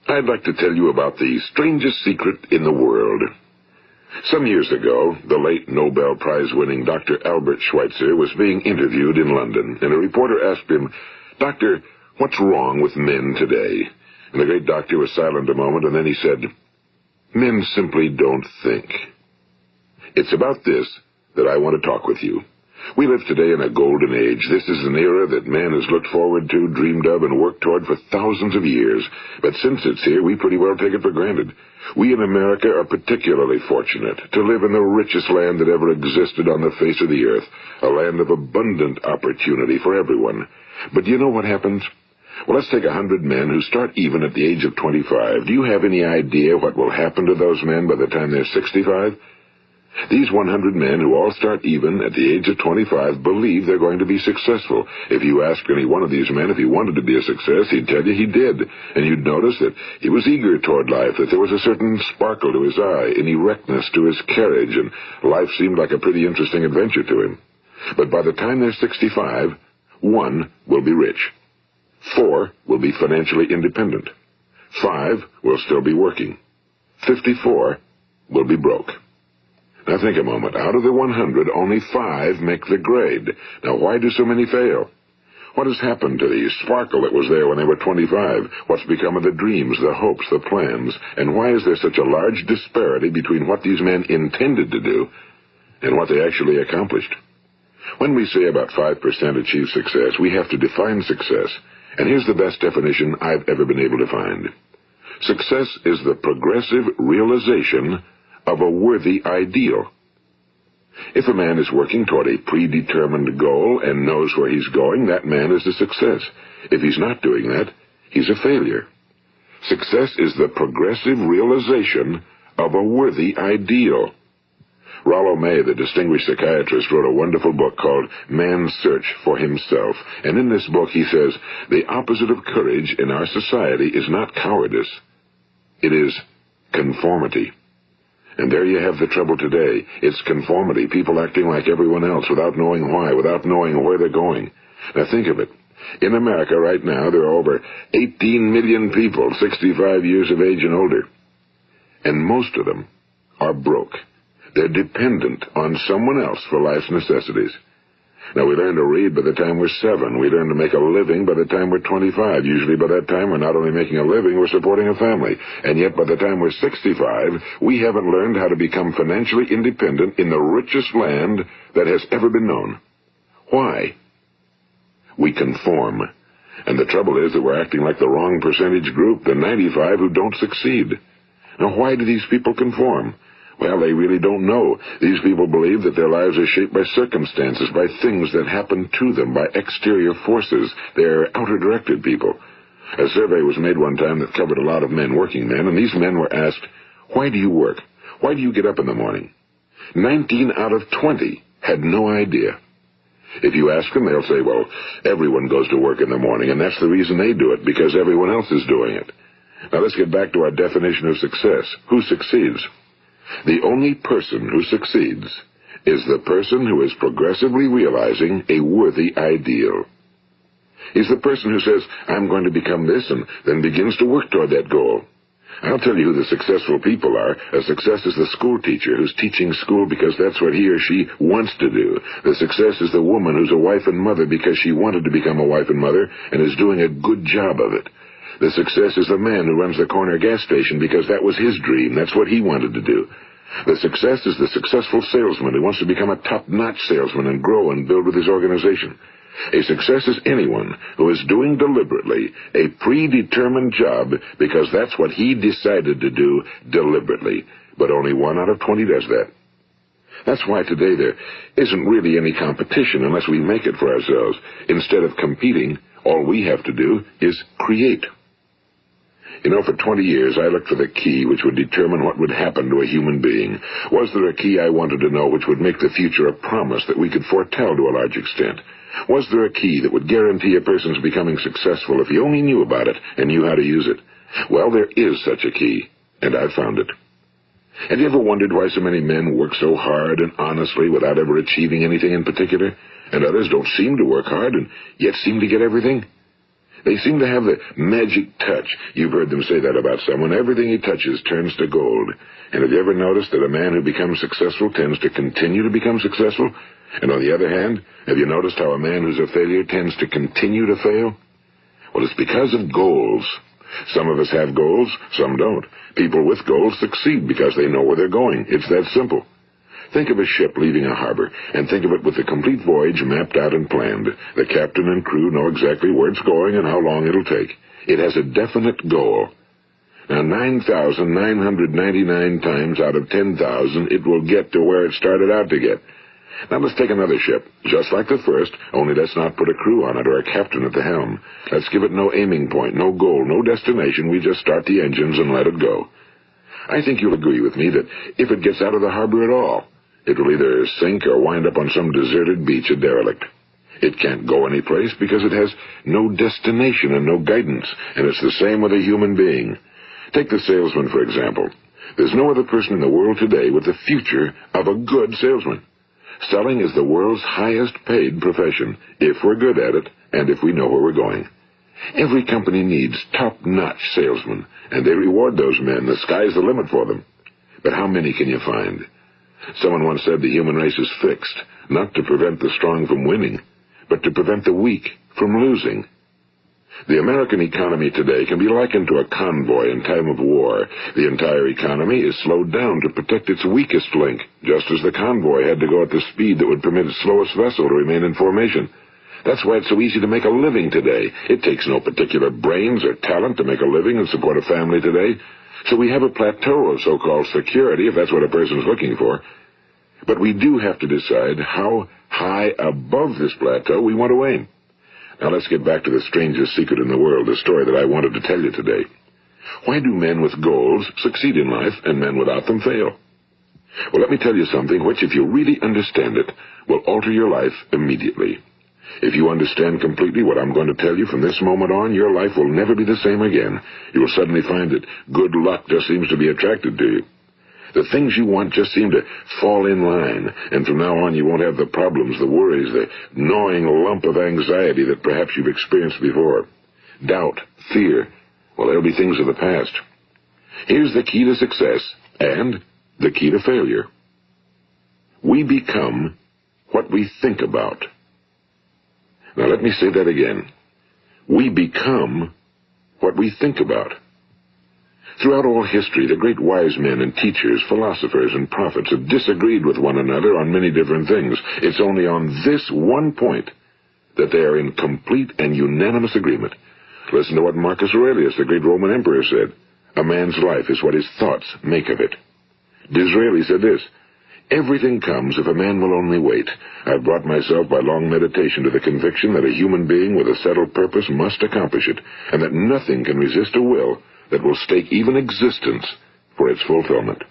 I'd like to tell you about the strangest secret in the world. Some years ago, the late Nobel Prize-winning Dr. Albert Schweitzer was being interviewed in London, and a reporter asked him, "Doctor, what's wrong with men today?" And the great doctor was silent a moment, and then he said, "Men simply don't think." It's about this that I want to talk with you. We live today in a golden age. This is an era that man has looked forward to, dreamed of, and worked toward for thousands of years. But since it's here, we pretty well take it for granted. We in America are particularly fortunate to live in the richest land that ever existed on the face of the earth, a land of abundant opportunity for everyone. But do you know what happens? Well, let's take 100 men who start even at the age of 25. Do you have any idea what will happen to those men by the time they're 65? These 100 men who all start even at the age of 25 believe they're going to be successful. If you ask any one of these men if he wanted to be a success, he'd tell you he did. And you'd notice that he was eager toward life, that there was a certain sparkle to his eye, an erectness to his carriage, and life seemed like a pretty interesting adventure to him. But by the time they're 65, 1 will be rich. 4 will be financially independent. 5 will still be working. 54 will be broke. Now think a moment. Out of the 100, only 5 make the grade. Now why do so many fail? What has happened to the sparkle that was there when they were 25? What's become of the dreams, the hopes, the plans? And why is there such a large disparity between what these men intended to do and what they actually accomplished? When we say about 5% achieve success, we have to define success. And here's the best definition I've ever been able to find. Success is the progressive realization of a worthy ideal. If a man is working toward a predetermined goal and knows where he's going, that man is a success. If he's not doing that, he's a failure. Success is the progressive realization of a worthy ideal. Rollo May, the distinguished psychiatrist, wrote a wonderful book called Man's Search for Himself. And in this book he says, the opposite of courage in our society is not cowardice. It is conformity. And there you have the trouble today. It's conformity, people acting like everyone else without knowing why, without knowing where they're going. Now think of it. In America right now, there are over 18 million people 65 years of age and older. And most of them are broke. They're dependent on someone else for life's necessities. Now, we learn to read by the time we're 7. We learn to make a living by the time we're 25. Usually by that time, we're not only making a living, we're supporting a family. And yet by the time we're 65, we haven't learned how to become financially independent in the richest land that has ever been known. Why? We conform. And the trouble is that we're acting like the wrong percentage group, the 95 who don't succeed. Now, why do these people conform? Well, they really don't know. These people believe that their lives are shaped by circumstances, by things that happen to them, by exterior forces. They're outer-directed people. A survey was made one time that covered a lot of men, working men, and these men were asked, "Why do you work? Why do you get up in the morning?" 19 out of 20 had no idea. If you ask them, they'll say, well, everyone goes to work in the morning, and that's the reason they do it, because everyone else is doing it. Now let's get back to our definition of success. Who succeeds? The only person who succeeds is the person who is progressively realizing a worthy ideal. He's the person who says, I'm going to become this, and then begins to work toward that goal. I'll tell you who the successful people are. A success is the school teacher who's teaching school because that's what he or she wants to do. The success is the woman who's a wife and mother because she wanted to become a wife and mother and is doing a good job of it. The success is the man who runs the corner gas station because that was his dream. That's what he wanted to do. The success is the successful salesman who wants to become a top-notch salesman and grow and build with his organization. A success is anyone who is doing deliberately a predetermined job because that's what he decided to do deliberately. But only 1 out of 20 does that. That's why today there isn't really any competition unless we make it for ourselves. Instead of competing, all we have to do is create. You know, for 20 years, I looked for the key which would determine what would happen to a human being. Was there a key I wanted to know which would make the future a promise that we could foretell to a large extent? Was there a key that would guarantee a person's becoming successful if he only knew about it and knew how to use it? Well, there is such a key, and I've found it. Have you ever wondered why so many men work so hard and honestly without ever achieving anything in particular, and others don't seem to work hard and yet seem to get everything? They seem to have the magic touch. You've heard them say that about someone. Everything he touches turns to gold. And have you ever noticed that a man who becomes successful tends to continue to become successful? And on the other hand, have you noticed how a man who's a failure tends to continue to fail? Well, it's because of goals. Some of us have goals, some don't. People with goals succeed because they know where they're going. It's that simple. Think of a ship leaving a harbor, and think of it with the complete voyage mapped out and planned. The captain and crew know exactly where it's going and how long it'll take. It has a definite goal. Now, 9,999 times out of 10,000, it will get to where it started out to get. Now, let's take another ship, just like the first, only let's not put a crew on it or a captain at the helm. Let's give it no aiming point, no goal, no destination. We just start the engines and let it go. I think you'll agree with me that if it gets out of the harbor at all, it will either sink or wind up on some deserted beach, a derelict. It can't go anyplace because it has no destination and no guidance, and it's the same with a human being. Take the salesman, for example. There's no other person in the world today with the future of a good salesman. Selling is the world's highest paid profession, if we're good at it and if we know where we're going. Every company needs top-notch salesmen, and they reward those men. The sky's the limit for them. But how many can you find? Someone once said the human race is fixed, not to prevent the strong from winning, but to prevent the weak from losing. The American economy today can be likened to a convoy in time of war. The entire economy is slowed down to protect its weakest link, just as the convoy had to go at the speed that would permit its slowest vessel to remain in formation. That's why it's so easy to make a living today. It takes no particular brains or talent to make a living and support a family today. So we have a plateau of so-called security, if that's what a person's looking for. But we do have to decide how high above this plateau we want to aim. Now let's get back to the strangest secret in the world, the story that I wanted to tell you today. Why do men with goals succeed in life and men without them fail? Well, let me tell you something which, if you really understand it, will alter your life immediately. If you understand completely what I'm going to tell you from this moment on, your life will never be the same again. You will suddenly find that good luck just seems to be attracted to you. The things you want just seem to fall in line, and from now on you won't have the problems, the worries, the gnawing lump of anxiety that perhaps you've experienced before. Doubt, fear, well, they'll be things of the past. Here's the key to success and the key to failure. We become what we think about. Now let me say that again. We become what we think about. Throughout all history, the great wise men and teachers, philosophers and prophets have disagreed with one another on many different things. It's only on this one point that they are in complete and unanimous agreement. Listen to what Marcus Aurelius, the great Roman emperor, said. A man's life is what his thoughts make of it. Disraeli said this, everything comes if a man will only wait. I've brought myself by long meditation to the conviction that a human being with a settled purpose must accomplish it, and that nothing can resist a will that will stake even existence for its fulfillment.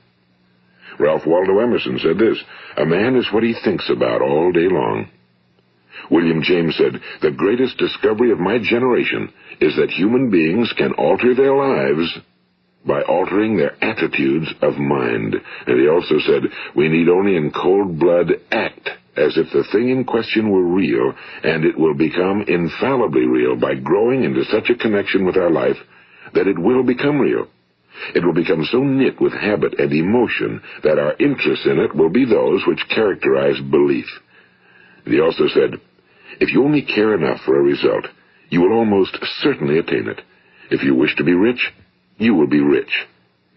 Ralph Waldo Emerson said this, a man is what he thinks about all day long. William James said, the greatest discovery of my generation is that human beings can alter their lives by altering their attitudes of mind. And he also said, we need only in cold blood act as if the thing in question were real, and it will become infallibly real by growing into such a connection with our life that it will become real. It will become so knit with habit and emotion that our interest in it will be those which characterize belief. And he also said, if you only care enough for a result, you will almost certainly attain it. If you wish to be rich, you will be rich.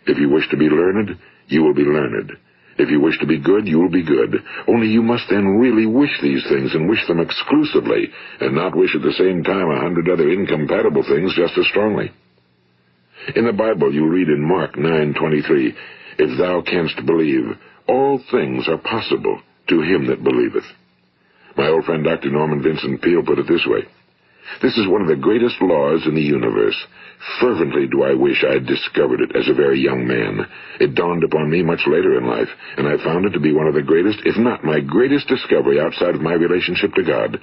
If you wish to be learned, you will be learned. If you wish to be good, you will be good. Only you must then really wish these things and wish them exclusively, and not wish at the same time 100 other incompatible things just as strongly. In the Bible, you read in Mark 9:23, if thou canst believe, all things are possible to him that believeth. My old friend Dr. Norman Vincent Peale put it this way, this is one of the greatest laws in the universe. Fervently do I wish I had discovered it as a very young man. It dawned upon me much later in life, and I found it to be one of the greatest, if not my greatest discovery outside of my relationship to God.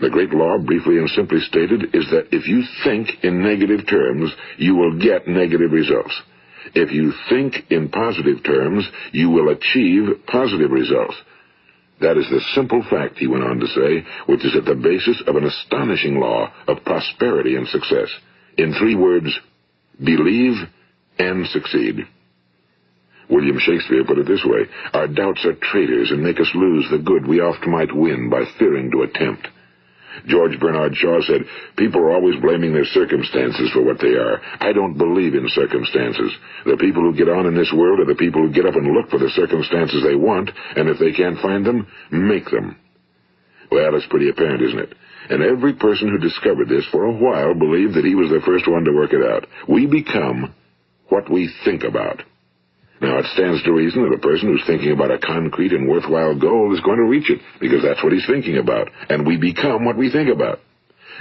The great law, briefly and simply stated, is that if you think in negative terms, you will get negative results. If you think in positive terms, you will achieve positive results. That is the simple fact, he went on to say, which is at the basis of an astonishing law of prosperity and success. In 3 words, believe and succeed. William Shakespeare put it this way: our doubts are traitors and make us lose the good we oft might win by fearing to attempt. George Bernard Shaw said, people are always blaming their circumstances for what they are. I don't believe in circumstances. The people who get on in this world are the people who get up and look for the circumstances they want, and if they can't find them, make them. Well, it's pretty apparent, isn't it? And every person who discovered this for a while believed that he was the first one to work it out. We become what we think about. Now, it stands to reason that a person who's thinking about a concrete and worthwhile goal is going to reach it, because that's what he's thinking about, and we become what we think about.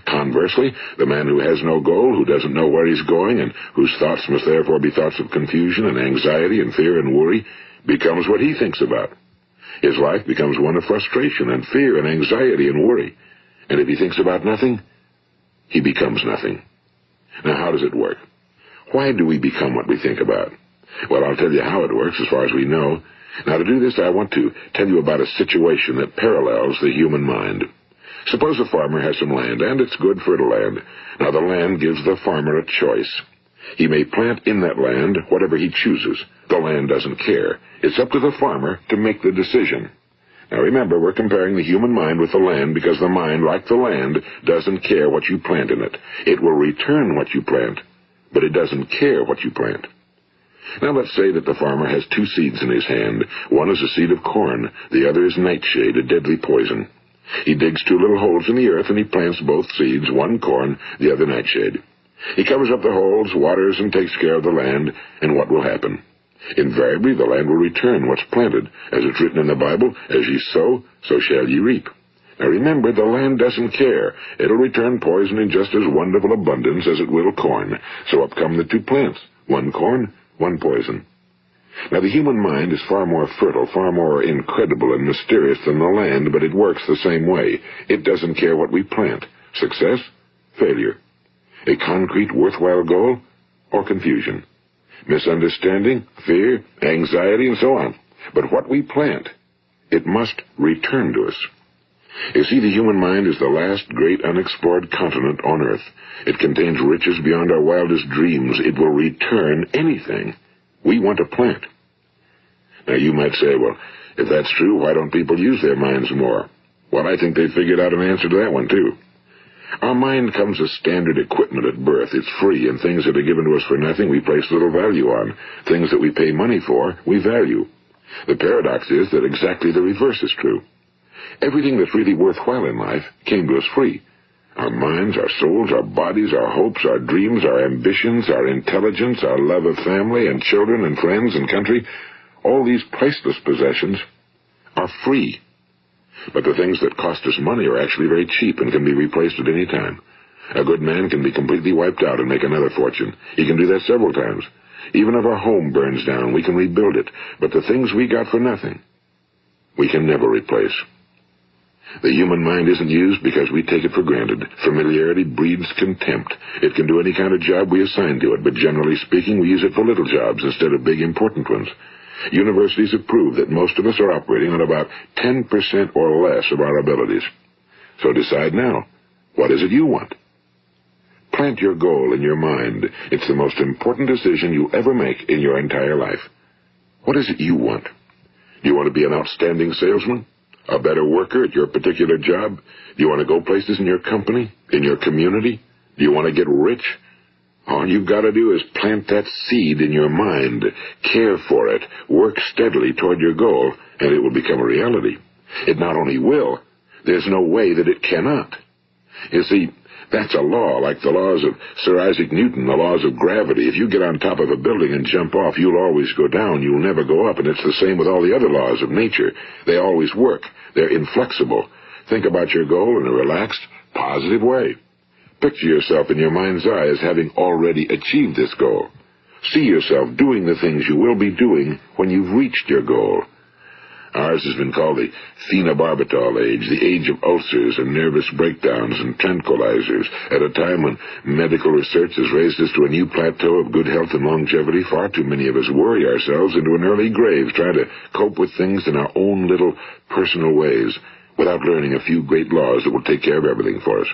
Conversely, the man who has no goal, who doesn't know where he's going, and whose thoughts must therefore be thoughts of confusion and anxiety and fear and worry, becomes what he thinks about. His life becomes one of frustration and fear and anxiety and worry. And if he thinks about nothing, he becomes nothing. Now, how does it work? Why do we become what we think about? Well, I'll tell you how it works as far as we know. Now, to do this, I want to tell you about a situation that parallels the human mind. Suppose a farmer has some land, and it's good fertile land. Now, the land gives the farmer a choice. He may plant in that land whatever he chooses. The land doesn't care. It's up to the farmer to make the decision. Now, remember, we're comparing the human mind with the land because the mind, like the land, doesn't care what you plant in it. It will return what you plant, but it doesn't care what you plant. Now let's say that the farmer has 2 seeds in his hand. One is a seed of corn, the other is nightshade, a deadly poison. He digs 2 little holes in the earth and he plants both seeds, one corn, the other nightshade. He covers up the holes, waters, and takes care of the land, and what will happen? Invariably the land will return what's planted. As it's written in the Bible, as ye sow, so shall ye reap. Now remember, the land doesn't care. It'll return poison in just as wonderful abundance as it will corn. So up come the 2 plants, one corn, one poison. Now, the human mind is far more fertile, far more incredible and mysterious than the land, but it works the same way. It doesn't care what we plant. Success, failure. A concrete, worthwhile goal, or confusion. Misunderstanding, fear, anxiety, and so on. But what we plant, it must return to us. You see, the human mind is the last great unexplored continent on Earth. It contains riches beyond our wildest dreams. It will return anything we want to plant. Now, you might say, well, if that's true, why don't people use their minds more? Well, I think they figured out an answer to that one, too. Our mind comes as standard equipment at birth. It's free, and things that are given to us for nothing we place little value on. Things that we pay money for, we value. The paradox is that exactly the reverse is true. Everything that's really worthwhile in life came to us free. Our minds, our souls, our bodies, our hopes, our dreams, our ambitions, our intelligence, our love of family and children and friends and country, all these priceless possessions are free. But the things that cost us money are actually very cheap and can be replaced at any time. A good man can be completely wiped out and make another fortune. He can do that several times. Even if our home burns down, we can rebuild it. But the things we got for nothing, we can never replace. The human mind isn't used because we take it for granted. Familiarity breeds contempt. It can do any kind of job we assign to it, but generally speaking, we use it for little jobs instead of big, important ones. Universities have proved that most of us are operating on about 10% or less of our abilities. So decide now, what is it you want? Plant your goal in your mind. It's the most important decision you ever make in your entire life. What is it you want? Do you want to be an outstanding salesman? A better worker at your particular job? Do you want to go places in your company? In your community? Do you want to get rich? All you've got to do is plant that seed in your mind, care for it, work steadily toward your goal, and it will become a reality. It not only will, there's no way that it cannot. You see, that's a law, like the laws of Sir Isaac Newton, the laws of gravity. If you get on top of a building and jump off, you'll always go down. You'll never go up, and it's the same with all the other laws of nature. They always work. They're inflexible. Think about your goal in a relaxed, positive way. Picture yourself in your mind's eye as having already achieved this goal. See yourself doing the things you will be doing when you've reached your goal. Ours has been called the phenobarbital age, the age of ulcers and nervous breakdowns and tranquilizers, at a time when medical research has raised us to a new plateau of good health and longevity. Far too many of us worry ourselves into an early grave, trying to cope with things in our own little personal ways, without learning a few great laws that will take care of everything for us.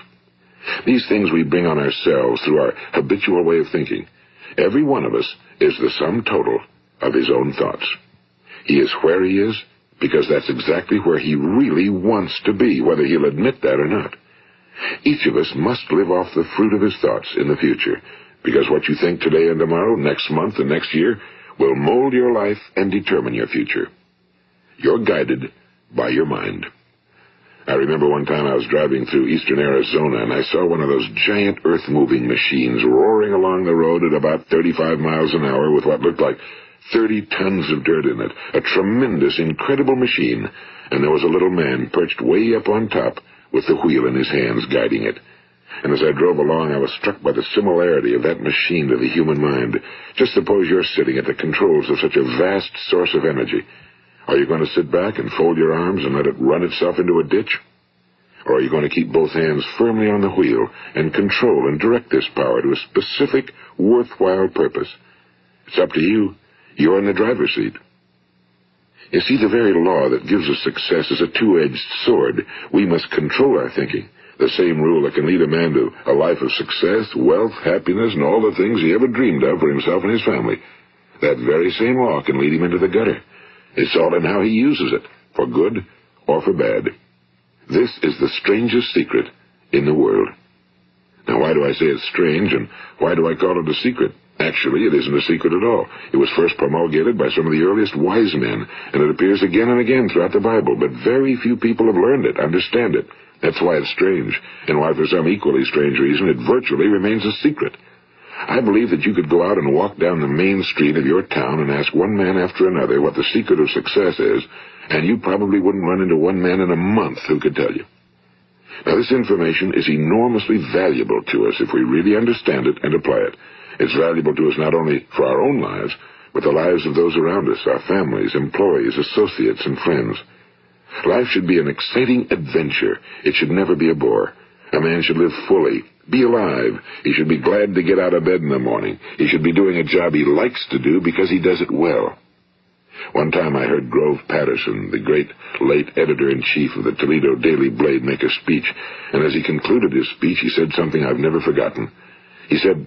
These things we bring on ourselves through our habitual way of thinking. Every one of us is the sum total of his own thoughts. He is where he is because that's exactly where he really wants to be, whether he'll admit that or not. Each of us must live off the fruit of his thoughts in the future, because what you think today and tomorrow, next month and next year, will mold your life and determine your future. You're guided by your mind. I remember one time I was driving through eastern Arizona, and I saw one of those giant earth-moving machines roaring along the road at about 35 miles an hour with what looked like 30 tons of dirt in it. A tremendous, incredible machine, and there was a little man perched way up on top with the wheel in his hands guiding it. And as I drove along, I was struck by the similarity of that machine to the human mind. Just suppose you're sitting at the controls of such a vast source of energy. Are you going to sit back and fold your arms and let it run itself into a ditch? Or are you going to keep both hands firmly on the wheel and control and direct this power to a specific, worthwhile purpose? It's up to you. You're in the driver's seat. You see, the very law that gives us success is a two-edged sword. We must control our thinking. The same rule that can lead a man to a life of success, wealth, happiness, and all the things he ever dreamed of for himself and his family. That very same law can lead him into the gutter. It's all in how he uses it, for good or for bad. This is the strangest secret in the world. Now, why do I say it's strange, and why do I call it a secret? Actually, it isn't a secret at all. It was first promulgated by some of the earliest wise men, and it appears again and again throughout the Bible, but very few people have learned it, understand it. That's why it's strange, and why for some equally strange reason it virtually remains a secret. I believe that you could go out and walk down the main street of your town and ask one man after another what the secret of success is, and you probably wouldn't run into one man in a month who could tell you. Now, this information is enormously valuable to us if we really understand it and apply it. It's valuable to us not only for our own lives, but the lives of those around us, our families, employees, associates, and friends. Life should be an exciting adventure. It should never be a bore. A man should live fully, be alive. He should be glad to get out of bed in the morning. He should be doing a job he likes to do because he does it well. One time I heard Grove Patterson, the great late editor-in-chief of the Toledo Daily Blade, make a speech, and as he concluded his speech, he said something I've never forgotten. He said,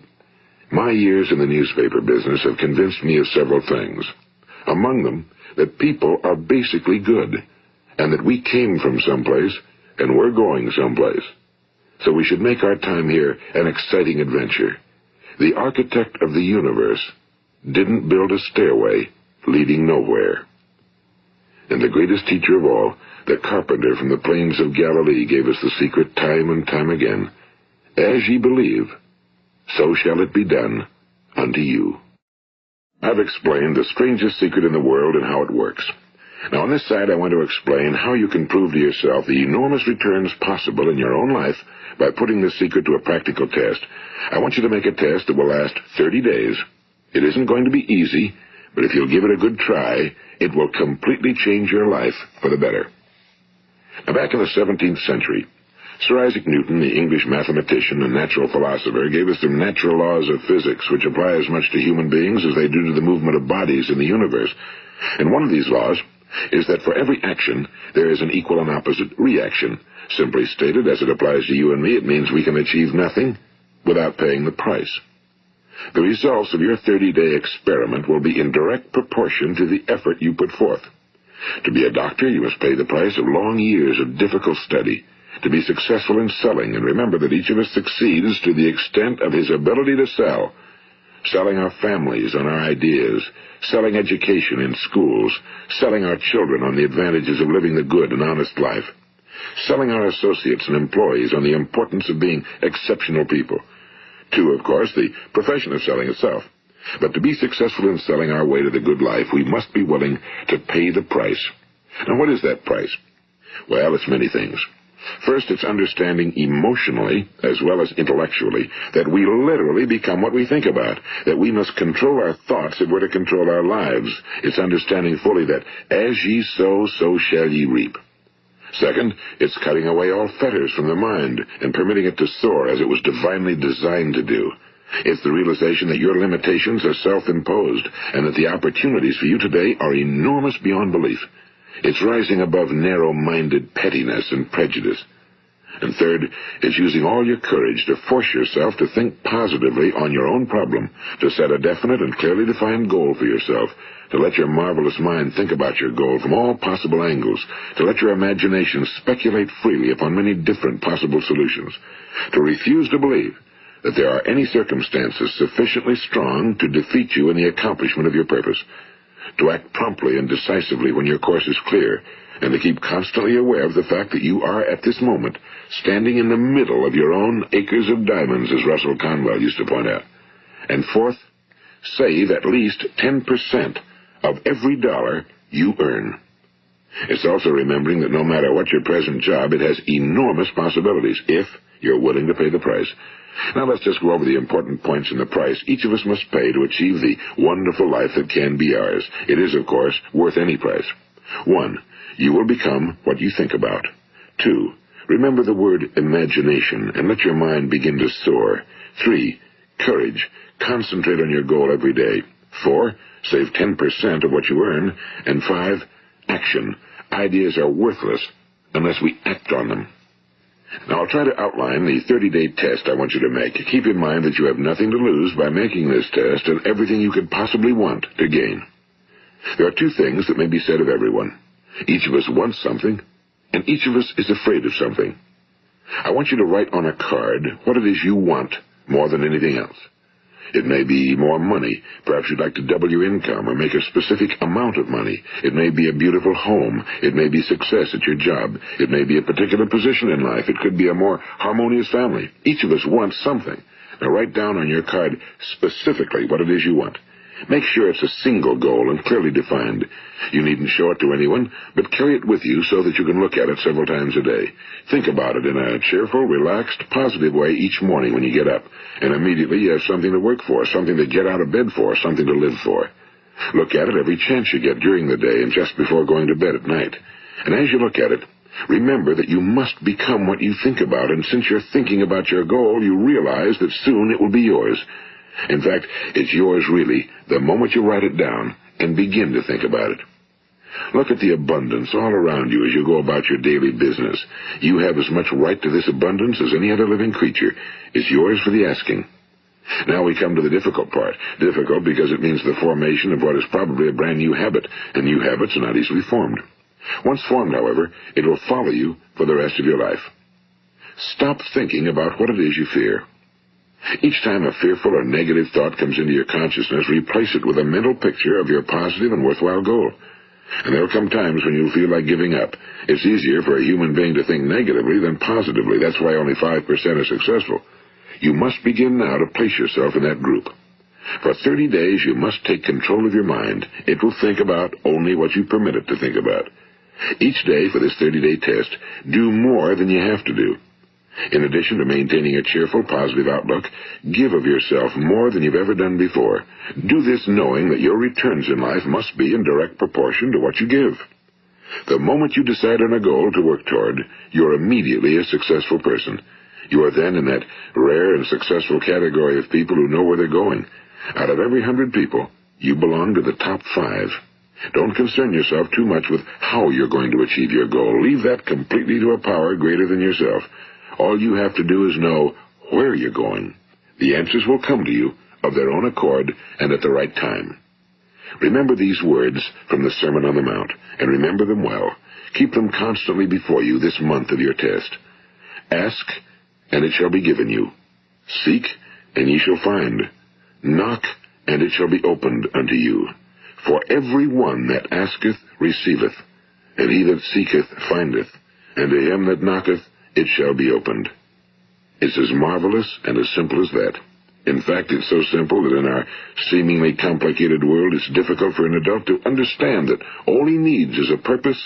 "My years in the newspaper business have convinced me of several things. Among them, that people are basically good, and that we came from someplace, and we're going someplace. So we should make our time here an exciting adventure. The architect of the universe didn't build a stairway leading nowhere." And the greatest teacher of all, the carpenter from the plains of Galilee, gave us the secret time and time again. As ye believe, so shall it be done unto you. I've explained the strangest secret in the world and how it works. Now, on this side, I want to explain how you can prove to yourself the enormous returns possible in your own life by putting this secret to a practical test. I want you to make a test that will last 30 days. It isn't going to be easy, but if you'll give it a good try, it will completely change your life for the better. Now, back in the 17th century, Sir Isaac Newton, the English mathematician and natural philosopher, gave us some natural laws of physics which apply as much to human beings as they do to the movement of bodies in the universe. And one of these laws is that for every action, there is an equal and opposite reaction. Simply stated, as it applies to you and me, it means we can achieve nothing without paying the price. The results of your 30-day experiment will be in direct proportion to the effort you put forth. To be a doctor, you must pay the price of long years of difficult study. To be successful in selling, and remember that each of us succeeds to the extent of his ability to sell. Selling our families on our ideas, selling education in schools, selling our children on the advantages of living the good and honest life, selling our associates and employees on the importance of being exceptional people. To, of course, the profession of selling itself. But to be successful in selling our way to the good life, we must be willing to pay the price. Now, what is that price? Well, it's many things. First, it's understanding emotionally, as well as intellectually, that we literally become what we think about, that we must control our thoughts if we're to control our lives. It's understanding fully that as ye sow, so shall ye reap. Second, it's cutting away all fetters from the mind and permitting it to soar as it was divinely designed to do. It's the realization that your limitations are self-imposed and that the opportunities for you today are enormous beyond belief. It's rising above narrow-minded pettiness and prejudice. And third, it's using all your courage to force yourself to think positively on your own problem, to set a definite and clearly defined goal for yourself, to let your marvelous mind think about your goal from all possible angles, to let your imagination speculate freely upon many different possible solutions, to refuse to believe that there are any circumstances sufficiently strong to defeat you in the accomplishment of your purpose, to act promptly and decisively when your course is clear, and to keep constantly aware of the fact that you are, at this moment, standing in the middle of your own acres of diamonds, as Russell Conwell used to point out. And fourth, save at least 10% of every dollar you earn. It's also remembering that no matter what your present job, it has enormous possibilities, if you're willing to pay the price. Now let's just go over the important points in the price each of us must pay to achieve the wonderful life that can be ours. It is, of course, worth any price. 1. You will become what you think about. 2. Remember the word imagination and let your mind begin to soar. 3. Courage. Concentrate on your goal every day. 4. Save 10% of what you earn. And 5. Action. Ideas are worthless unless we act on them. Now, I'll try to outline the 30-day test I want you to make. Keep in mind that you have nothing to lose by making this test and everything you could possibly want to gain. There are 2 things that may be said of everyone. Each of us wants something, and each of us is afraid of something. I want you to write on a card what it is you want more than anything else. It may be more money. Perhaps you'd like to double your income or make a specific amount of money. It may be a beautiful home. It may be success at your job. It may be a particular position in life. It could be a more harmonious family. Each of us wants something. Now write down on your card specifically what it is you want. Make sure it's a single goal and clearly defined. You needn't show it to anyone, but carry it with you so that you can look at it several times a day. Think about it in a cheerful, relaxed, positive way each morning when you get up, and immediately you have something to work for, something to get out of bed for, something to live for. Look at it every chance you get during the day and just before going to bed at night. And as you look at it, remember that you must become what you think about, and since you're thinking about your goal, you realize that soon it will be yours. In fact, it's yours really the moment you write it down and begin to think about it. Look at the abundance all around you as you go about your daily business. You have as much right to this abundance as any other living creature. It's yours for the asking. Now we come to the difficult part. Difficult because it means the formation of what is probably a brand new habit, and new habits are not easily formed. Once formed, however, it will follow you for the rest of your life. Stop thinking about what it is you fear. Each time a fearful or negative thought comes into your consciousness, replace it with a mental picture of your positive and worthwhile goal. And there will come times when you'll feel like giving up. It's easier for a human being to think negatively than positively. That's why only 5% are successful. You must begin now to place yourself in that group. For 30 days, you must take control of your mind. It will think about only what you permit it to think about. Each day for this 30-day test, do more than you have to do. In addition to maintaining a cheerful, positive outlook, give of yourself more than you've ever done before. Do this knowing that your returns in life must be in direct proportion to what you give. The moment you decide on a goal to work toward, you're immediately a successful person. You are then in that rare and successful category of people who know where they're going. Out of every 100 people, you belong to the top 5. Don't concern yourself too much with how you're going to achieve your goal. Leave that completely to a power greater than yourself. All you have to do is know where you're going. The answers will come to you of their own accord and at the right time. Remember these words from the Sermon on the Mount, and remember them well. Keep them constantly before you this month of your test. Ask, and it shall be given you. Seek, and ye shall find. Knock, and it shall be opened unto you. For every one that asketh receiveth, and he that seeketh findeth, and to him that knocketh it shall be opened. It's as marvelous and as simple as that. In fact, it's so simple that in our seemingly complicated world, it's difficult for an adult to understand that all he needs is a purpose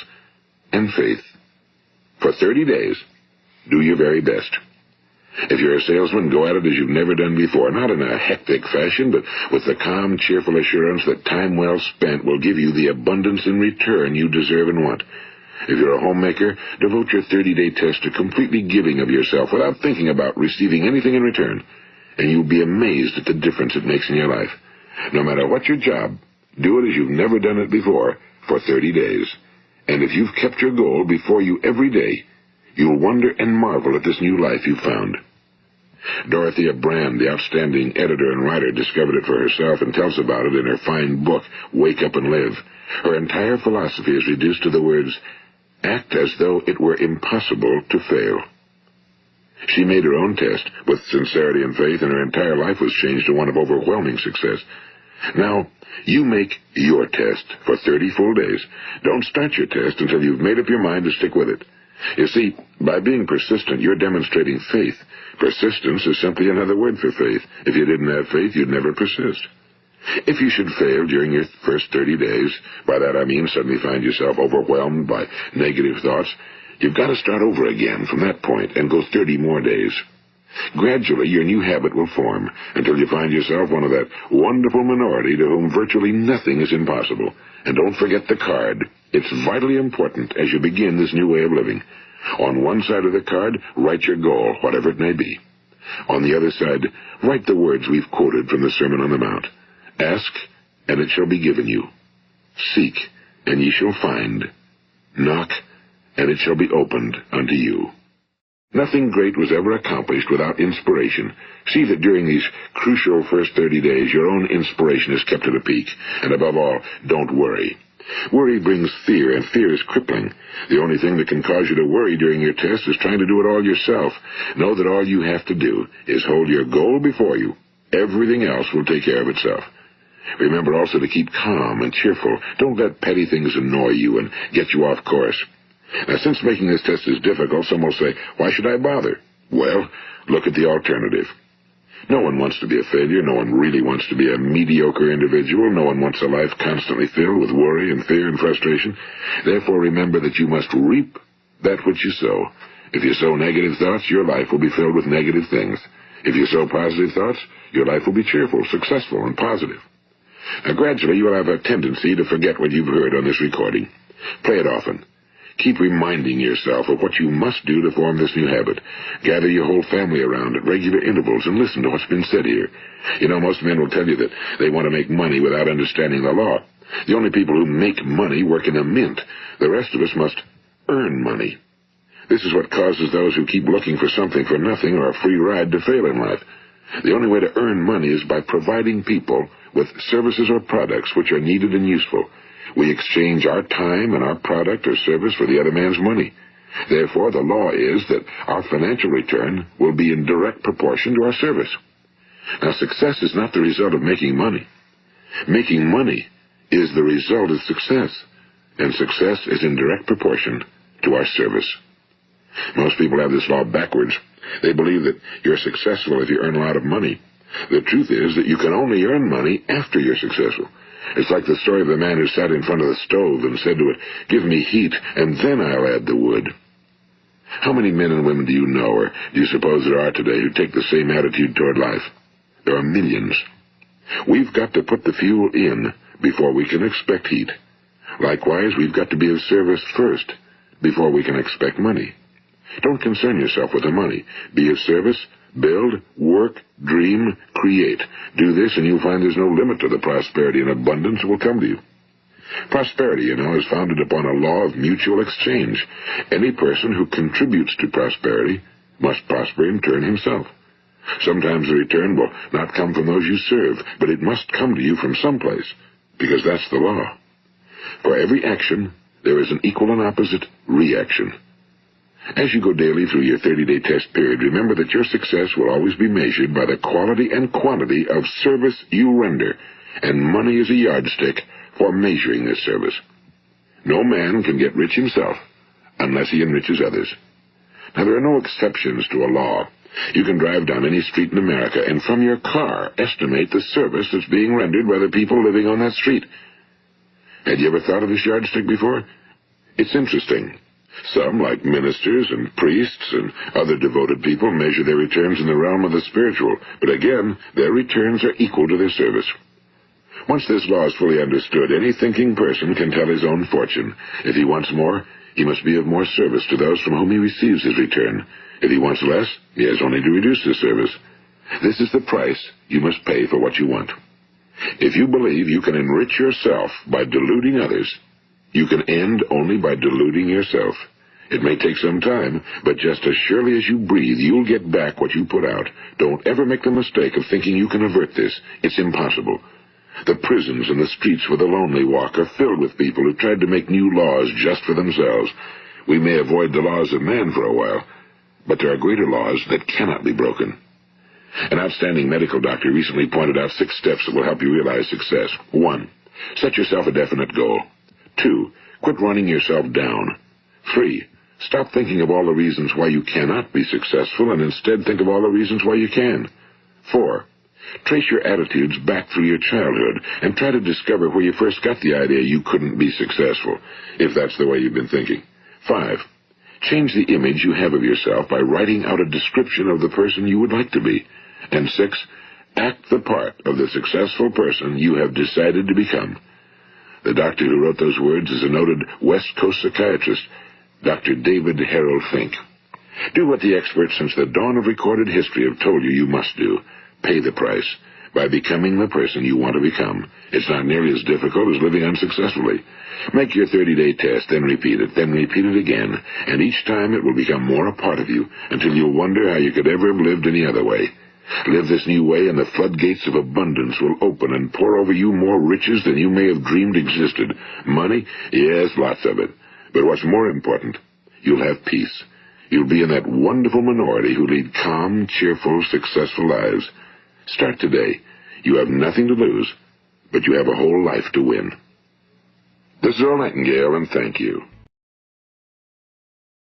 and faith. For 30 days, Do your very best. If you're a salesman, go at it as you've never done before, not in a hectic fashion, but with the calm, cheerful assurance that time well spent will give you the abundance in return you deserve and want. If you're a homemaker, devote your 30-day test to completely giving of yourself without thinking about receiving anything in return, and you'll be amazed at the difference it makes in your life. No matter what your job, do it as you've never done it before for 30 days. And if you've kept your goal before you every day, you'll wonder and marvel at this new life you've found. Dorothea Brand, the outstanding editor and writer, discovered it for herself and tells about it in her fine book, Wake Up and Live. Her entire philosophy is reduced to the words, act as though it were impossible to fail. She made her own test with sincerity and faith, and her entire life was changed to one of overwhelming success. Now, you make your test for 30 full days. Don't start your test until you've made up your mind to stick with it. You see, by being persistent, you're demonstrating faith. Persistence is simply another word for faith. If you didn't have faith, you'd never persist. If you should fail during your first 30 days, by that I mean suddenly find yourself overwhelmed by negative thoughts, you've got to start over again from that point and go 30 more days. Gradually, your new habit will form until you find yourself one of that wonderful minority to whom virtually nothing is impossible. And don't forget the card. It's vitally important as you begin this new way of living. On one side of the card, write your goal, whatever it may be. On the other side, write the words we've quoted from the Sermon on the Mount. Ask, and it shall be given you. Seek, and ye shall find. Knock, and it shall be opened unto you. Nothing great was ever accomplished without inspiration. See that during these crucial first 30 days, your own inspiration is kept at a peak. And above all, don't worry. Worry brings fear, and fear is crippling. The only thing that can cause you to worry during your test is trying to do it all yourself. Know that all you have to do is hold your goal before you. Everything else will take care of itself. Remember also to keep calm and cheerful. Don't let petty things annoy you and get you off course. Now, since making this test is difficult, some will say, why should I bother? Well, look at the alternative. No one wants to be a failure. No one really wants to be a mediocre individual. No one wants a life constantly filled with worry and fear and frustration. Therefore, remember that you must reap that which you sow. If you sow negative thoughts, your life will be filled with negative things. If you sow positive thoughts, your life will be cheerful, successful, and positive. Now, gradually, you will have a tendency to forget what you've heard on this recording. Play it often. Keep reminding yourself of what you must do to form this new habit. Gather your whole family around at regular intervals and listen to what's been said here. You know, most men will tell you that they want to make money without understanding the law. The only people who make money work in a mint. The rest of us must earn money. This is what causes those who keep looking for something for nothing or a free ride to fail in life. The only way to earn money is by providing people with services or products which are needed and useful. We exchange our time and our product or service for the other man's money. Therefore, the law is that our financial return will be in direct proportion to our service. Now, success is not the result of making money. Making money is the result of success, and success is in direct proportion to our service. Most people have this law backwards. They believe that you're successful if you earn a lot of money. The truth is that you can only earn money after you're successful. It's like the story of the man who sat in front of the stove and said to it, "Give me heat, and then I'll add the wood." How many men and women do you know, or do you suppose there are today, who take the same attitude toward life? There are millions. We've got to put the fuel in before we can expect heat. Likewise, we've got to be of service first before we can expect money. Don't concern yourself with the money. Be of service, build, work, dream, create. Do this, and you'll find there's no limit to the prosperity and abundance that will come to you. Prosperity, you know, is founded upon a law of mutual exchange. Any person who contributes to prosperity must prosper in turn himself. Sometimes the return will not come from those you serve, but it must come to you from someplace, because that's the law. For every action, there is an equal and opposite reaction. As you go daily through your 30-day test period, remember that your success will always be measured by the quality and quantity of service you render, and money is a yardstick for measuring this service. No man can get rich himself unless he enriches others. Now, there are no exceptions to a law. You can drive down any street in America and from your car estimate the service that's being rendered by the people living on that street. Had you ever thought of this yardstick before? It's interesting. Some, like ministers and priests and other devoted people, measure their returns in the realm of the spiritual, but again, their returns are equal to their service. Once this law is fully understood, any thinking person can tell his own fortune. If he wants more, he must be of more service to those from whom he receives his return. If he wants less, he has only to reduce his service. This is the price you must pay for what you want. If you believe you can enrich yourself by deluding others, you can end only by deluding yourself. It may take some time, but just as surely as you breathe, you'll get back what you put out. Don't ever make the mistake of thinking you can avert this. It's impossible. The prisons and the streets where the lonely walk are filled with people who tried to make new laws just for themselves. We may avoid the laws of man for a while, but there are greater laws that cannot be broken. An outstanding medical doctor recently pointed out 6 steps that will help you realize success. 1. Set yourself a definite goal. 2. Quit running yourself down. 3. Stop thinking of all the reasons why you cannot be successful and instead think of all the reasons why you can. 4. Trace your attitudes back through your childhood and try to discover where you first got the idea you couldn't be successful, if that's the way you've been thinking. 5. Change the image you have of yourself by writing out a description of the person you would like to be. And 6. Act the part of the successful person you have decided to become. The doctor who wrote those words is a noted West Coast psychiatrist, Dr. David Harold Fink. Do what the experts since the dawn of recorded history have told you must do. Pay the price by becoming the person you want to become. It's not nearly as difficult as living unsuccessfully. Make your 30-day test, then repeat it again, and each time it will become more a part of you until you'll wonder how you could ever have lived any other way. Live this new way, and the floodgates of abundance will open and pour over you more riches than you may have dreamed existed. Money? Yes, lots of it. But what's more important, you'll have peace. You'll be in that wonderful minority who lead calm, cheerful, successful lives. Start today. You have nothing to lose, but you have a whole life to win. This is Earl Nightingale, and thank you.